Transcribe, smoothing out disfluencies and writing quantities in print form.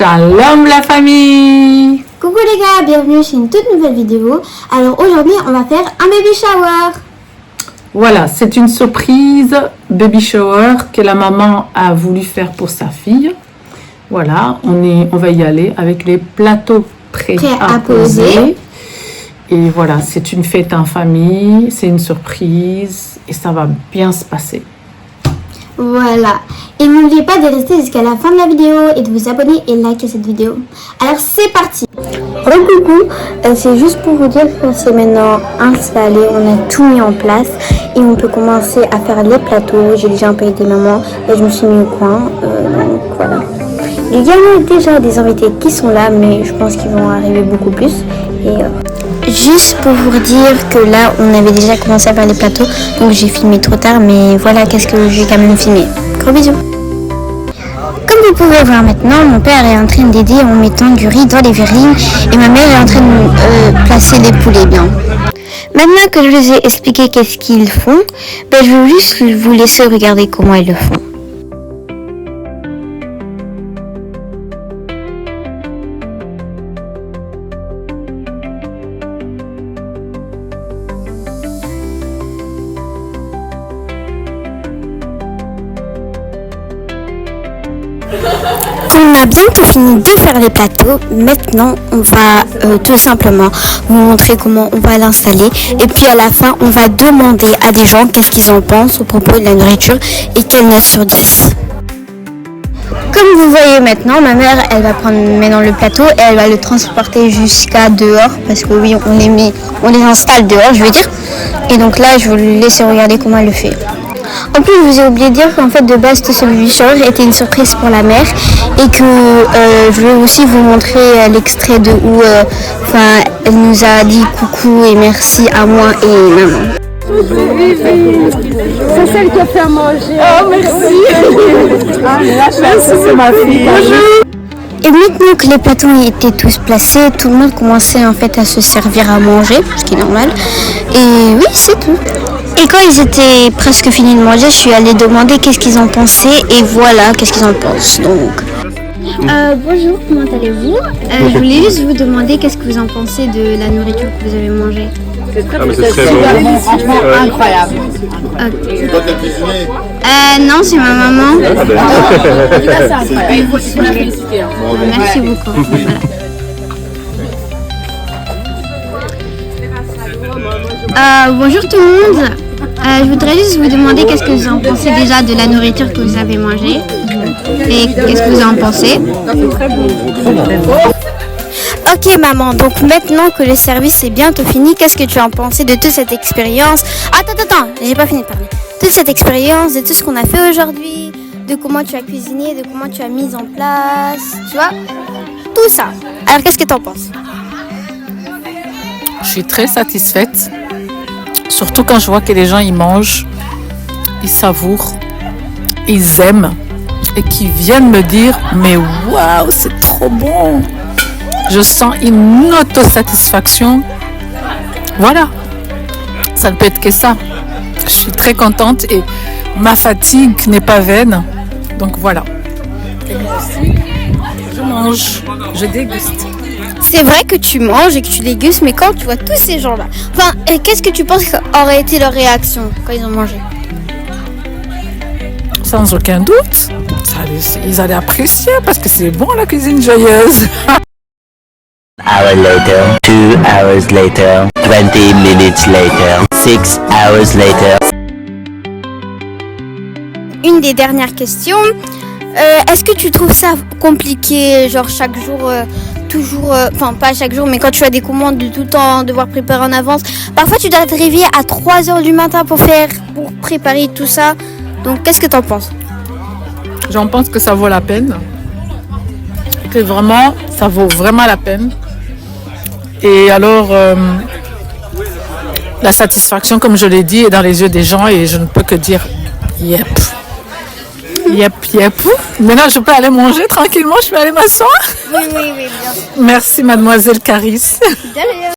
Shalom la famille! Coucou les gars, bienvenue sur une toute nouvelle vidéo. Alors aujourd'hui on va faire un baby shower. Voilà, c'est une surprise baby shower que la maman a voulu faire pour sa fille. Voilà, on va y aller avec les plateaux prêts à poser. Et voilà, c'est une fête en famille, c'est une surprise et ça va bien se passer. Voilà, et n'oubliez pas de rester jusqu'à la fin de la vidéo et de vous abonner et liker cette vidéo. Alors c'est parti. Coucou, c'est juste pour vous dire qu'on s'est maintenant installé, on a tout mis en place et on peut commencer à faire les plateaux. J'ai déjà un peu aidé maman et je me suis mis au coin, donc voilà. Il y a déjà des invités qui sont là, mais je pense qu'ils vont arriver beaucoup plus. Et juste pour vous dire que là, on avait déjà commencé à faire les plateaux, donc j'ai filmé trop tard, mais voilà qu'est-ce que j'ai quand même filmé. Gros bisous. Comme vous pouvez voir maintenant, mon père est en train d'aider en mettant du riz dans les verrines et ma mère est en train de placer les poulets bien. Maintenant que je vous ai expliqué qu'est-ce qu'ils font, je vais juste vous laisser regarder comment ils le font. On a bientôt fini de faire les plateaux. Maintenant, on va tout simplement vous montrer comment on va l'installer. Et puis à la fin, on va demander à des gens qu'est-ce qu'ils en pensent au propos de la nourriture et quelle note sur 10. Comme vous voyez maintenant, ma mère, elle va prendre maintenant le plateau et elle va le transporter jusqu'à dehors. Parce que oui, on les installe dehors, je veux dire. Et donc là, je vais vous laisser regarder comment elle le fait. En plus, je vous ai oublié de dire qu'en fait, de base, ce baby shower était une surprise pour la mère et que je vais aussi vous montrer l'extrait de où elle nous a dit coucou et merci à moi et maman. C'est celle qui a fait à manger. Oh, merci. Merci, c'est ma fille. Et maintenant que les plateaux étaient tous placés, tout le monde commençait en fait à se servir à manger, ce qui est normal. Et oui, c'est tout. Et quand ils étaient presque finis de manger, je suis allée demander qu'est-ce qu'ils en pensaient et voilà qu'est-ce qu'ils en pensent. Donc. Bonjour, comment allez-vous? Je voulais juste vous demander qu'est-ce que vous en pensez de la nourriture que vous avez mangée. C'est très bon. Franchement incroyable. C'est toi qui as cuisiné? Non, c'est ma maman. Merci beaucoup. Voilà. Bonjour tout le monde. Je voudrais juste vous demander qu'est-ce que vous en pensez déjà de la nourriture que vous avez mangée et qu'est-ce que vous en pensez. Ok maman, donc maintenant que le service est bientôt fini, qu'est-ce que tu as pensé de toute cette expérience? Attends, j'ai pas fini de parler. Toute cette expérience, de tout ce qu'on a fait aujourd'hui, de comment tu as cuisiné, de comment tu as mis en place, tu vois, tout ça. Alors qu'est-ce que tu en penses? Je suis très satisfaite, surtout quand je vois que les gens ils mangent, ils savourent, ils aiment et qu'ils viennent me dire mais waouh c'est trop bon. Je sens une autosatisfaction. Voilà, ça ne peut être que ça. Je suis très contente et ma fatigue n'est pas vaine. Donc voilà. Et moi aussi, je mange, je déguste. C'est vrai que tu manges et que tu dégustes, mais quand tu vois tous ces gens-là, qu'est-ce que tu penses qu'aurait été leur réaction quand ils ont mangé? Sans aucun doute, ils allaient apprécier parce que c'est bon la cuisine joyeuse. Hour later, 2 hours later, 20 minutes later, 6 hours later. Une des dernières questions, est-ce que tu trouves ça compliqué, genre chaque jour, toujours, pas chaque jour, mais quand tu as des commandes de tout le temps, devoir préparer en avance, parfois tu dois te réveiller à 3h du matin pour préparer tout ça, donc qu'est-ce que tu en penses? J'en pense que ça vaut la peine, que vraiment, ça vaut vraiment la peine. Et alors, la satisfaction, comme je l'ai dit, est dans les yeux des gens et je ne peux que dire yep. Yep. Maintenant, je peux aller manger tranquillement, je peux aller m'asseoir. Oui, bien sûr. Merci, mademoiselle Caris.